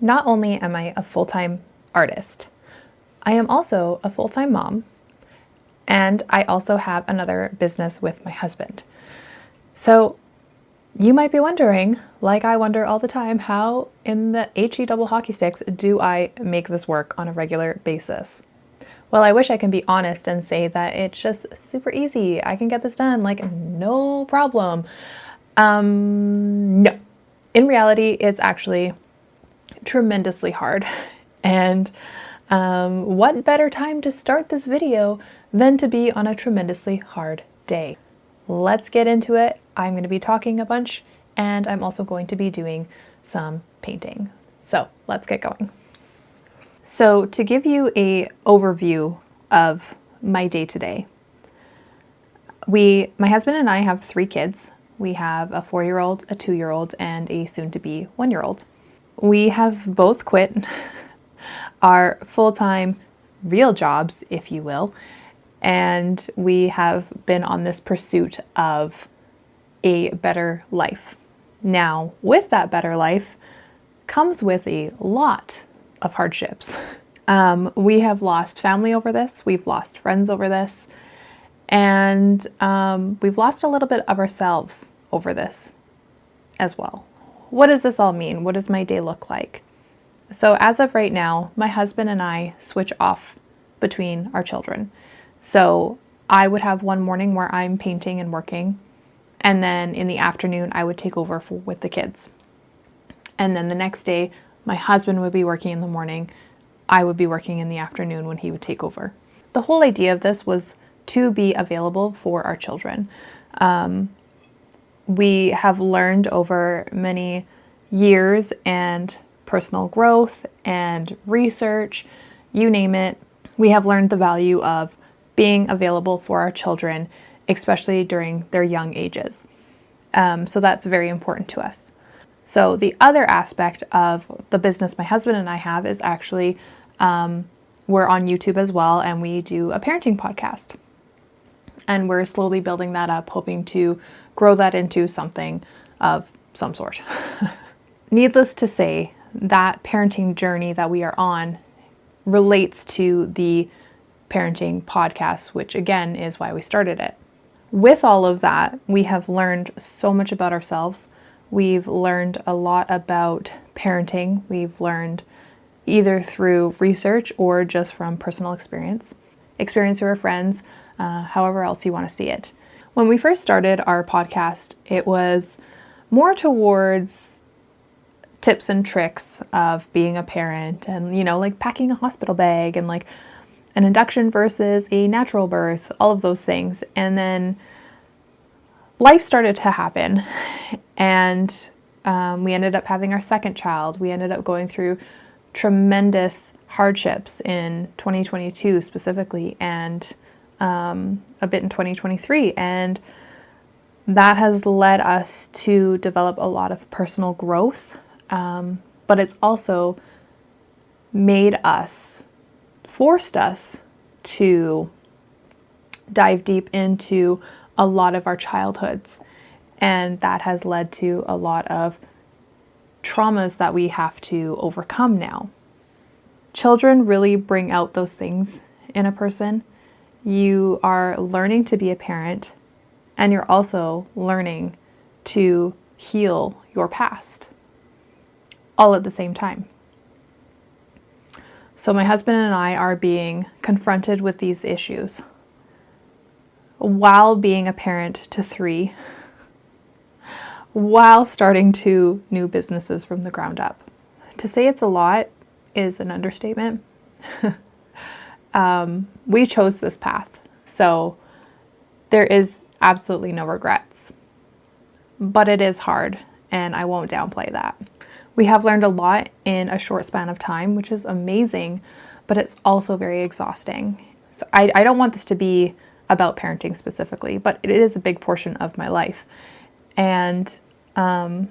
Not only am I a full-time artist, I am also a full-time mom, and I also have another business with my husband. So you might be wondering, like I wonder all the time, how in the HE double hockey sticks do I make this work on a regular basis? Well, I wish I can be honest and say that it's just super easy. I can get this done, like no problem. No. In reality, it's actually tremendously hard. And what better time to start this video than to be on a tremendously hard day? Let's get into it. I'm going to be talking a bunch, and I'm also going to be doing some painting. So let's get going. So to give you an overview of my day-to-day, my husband and I have 3 kids. We have a 4-year-old, a 2-year-old, and a soon-to-be 1-year-old. We have both quit our full-time real jobs, if you will, and we have been on this pursuit of a better life. Now, with that better life comes with a lot of hardships. We have lost family over this, we've lost friends over this, and we've lost a little bit of ourselves over this as well. What does this all mean? What does my day look like? So as of right now, my husband and I switch off between our children. So I would have one morning where I'm painting and working, and then in the afternoon I would take over with the kids. And then the next day, my husband would be working in the morning, I would be working in the afternoon when he would take over. The whole idea of this was to be available for our children. We have learned over many years and personal growth and research, you name it, we have learned the value of being available for our children, especially during their young ages. So that's very important to us. So the other aspect of the business my husband and I have is actually we're on YouTube as well, and we do a parenting podcast. And we're slowly building that up, hoping to grow that into something of some sort. Needless to say, that parenting journey that we are on relates to the parenting podcast, which again is why we started it. With all of that, we have learned so much about ourselves. We've learned a lot about parenting. We've learned either through research or just from personal experience through our friends, however else you want to see it. When we first started our podcast, it was more towards tips and tricks of being a parent and, like packing a hospital bag and like an induction versus a natural birth, all of those things. And then life started to happen, and we ended up having our second child. We ended up going through tremendous hardships in 2022 specifically, and a bit in 2023. And that has led us to develop a lot of personal growth, but it's also forced us to dive deep into a lot of our childhoods. And that has led to a lot of traumas that we have to overcome now. Children really bring out those things in a person. You are learning to be a parent, and you're also learning to heal your past, all at the same time. So my husband and I are being confronted with these issues while being a parent to 3, while starting 2 new businesses from the ground up. To say it's a lot is an understatement. We chose this path, so there is absolutely no regrets. But it is hard, and I won't downplay that. We have learned a lot in a short span of time, which is amazing, but it's also very exhausting. So I don't want this to be about parenting specifically, but it is a big portion of my life. And a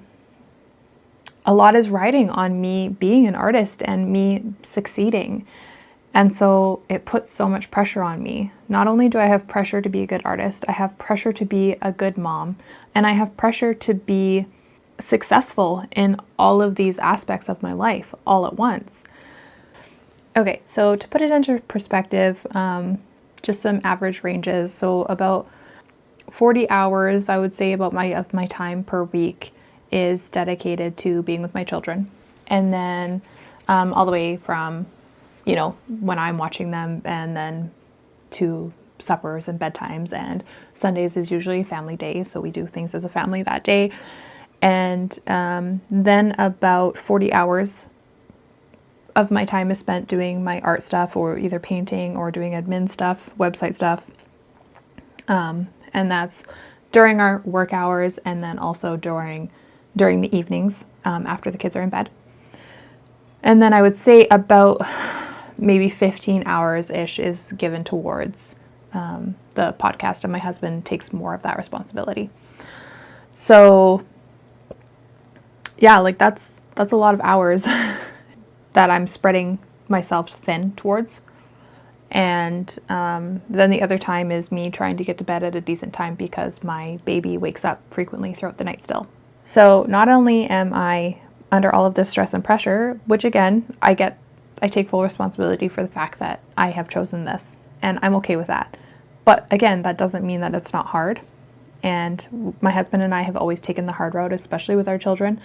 lot is riding on me being an artist and me succeeding. And so it puts so much pressure on me. Not only do I have pressure to be a good artist, I have pressure to be a good mom, and I have pressure to be successful in all of these aspects of my life all at once. Okay, so to put it into perspective, just some average ranges. So about 40 hours, I would say, about my time per week is dedicated to being with my children. And then all the way from, when I'm watching them, and then to suppers and bedtimes, and Sundays is usually family day, so we do things as a family that day. And then about 40 hours of my time is spent doing my art stuff, or either painting or doing admin stuff, website stuff. And that's during our work hours, and then also during the evenings after the kids are in bed. And then I would say about maybe 15 hours-ish is given towards the podcast, and my husband takes more of that responsibility. So yeah, like that's a lot of hours that I'm spreading myself thin towards. And then the other time is me trying to get to bed at a decent time, because my baby wakes up frequently throughout the night still. So not only am I under all of this stress and pressure, which again, I take full responsibility for the fact that I have chosen this, and I'm okay with that. But again, that doesn't mean that it's not hard. And my husband and I have always taken the hard road, especially with our children.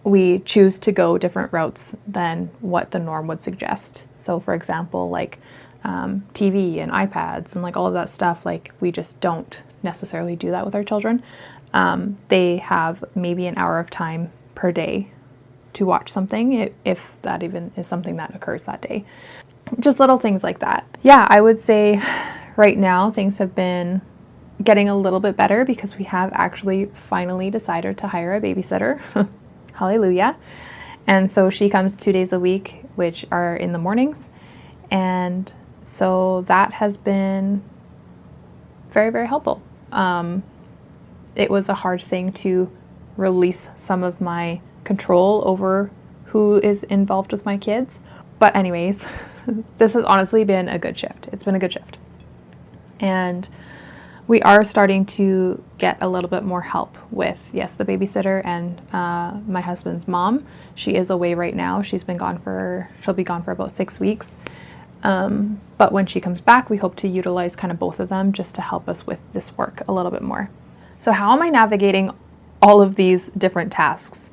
We choose to go different routes than what the norm would suggest. So for example, like TV and iPads and like all of that stuff, like we just don't necessarily do that with our children. They have maybe an hour of time per day to watch something, if that even is something that occurs that day. Just little things like that. Yeah, I would say right now things have been getting a little bit better, because we have actually finally decided to hire a babysitter. Hallelujah. And so she comes 2 days a week, which are in the mornings. And so that has been very, very helpful. It was a hard thing to release some of my control over who is involved with my kids. But anyways, this has honestly been a good shift. It's been a good shift. And we are starting to get a little bit more help with, yes, the babysitter and my husband's mom. She is away right now. She'll be gone for about 6 weeks. But when she comes back, we hope to utilize kind of both of them just to help us with this work a little bit more. So how am I navigating all of these different tasks?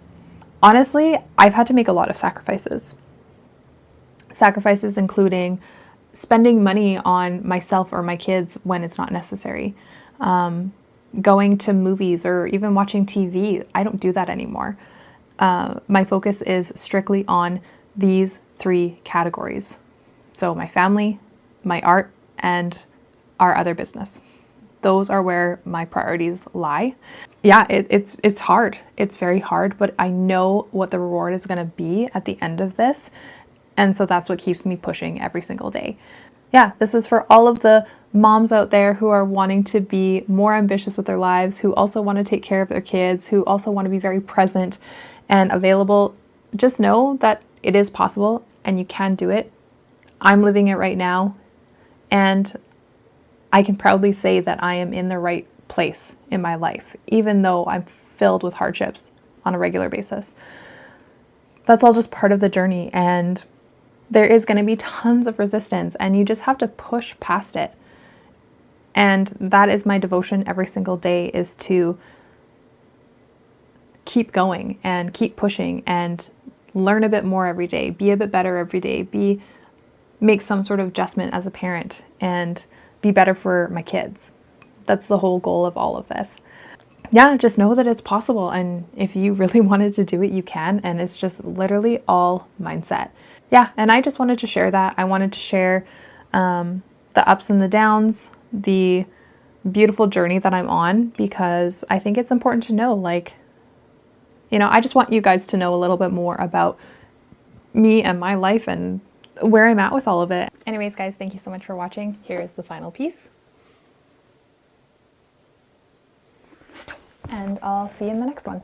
Honestly, I've had to make a lot of sacrifices. Sacrifices including spending money on myself or my kids when it's not necessary. Going to movies or even watching TV, I don't do that anymore. My focus is strictly on these 3 categories. So my family, my art, and our other business. Those are where my priorities lie. Yeah, it's hard. It's very hard, but I know what the reward is going to be at the end of this. And so that's what keeps me pushing every single day. Yeah, this is for all of the moms out there who are wanting to be more ambitious with their lives, who also want to take care of their kids, who also want to be very present and available. Just know that it is possible and you can do it. I'm living it right now, and I can proudly say that I am in the right place in my life, even though I'm filled with hardships on a regular basis. That's all just part of the journey, and there is going to be tons of resistance, and you just have to push past it. And that is my devotion every single day, is to keep going and keep pushing and learn a bit more every day, be a bit better every day, make some sort of adjustment as a parent, and be better for my kids. That's the whole goal of all of this. Yeah, just know that it's possible. And if you really wanted to do it, you can. And it's just literally all mindset. Yeah, and I just wanted to share that. I wanted to share the ups and the downs, the beautiful journey that I'm on, because I think it's important to know, I just want you guys to know a little bit more about me and my life and where I'm at with all of it. Anyways, guys, thank you so much for watching. Here is the final piece. And I'll see you in the next one.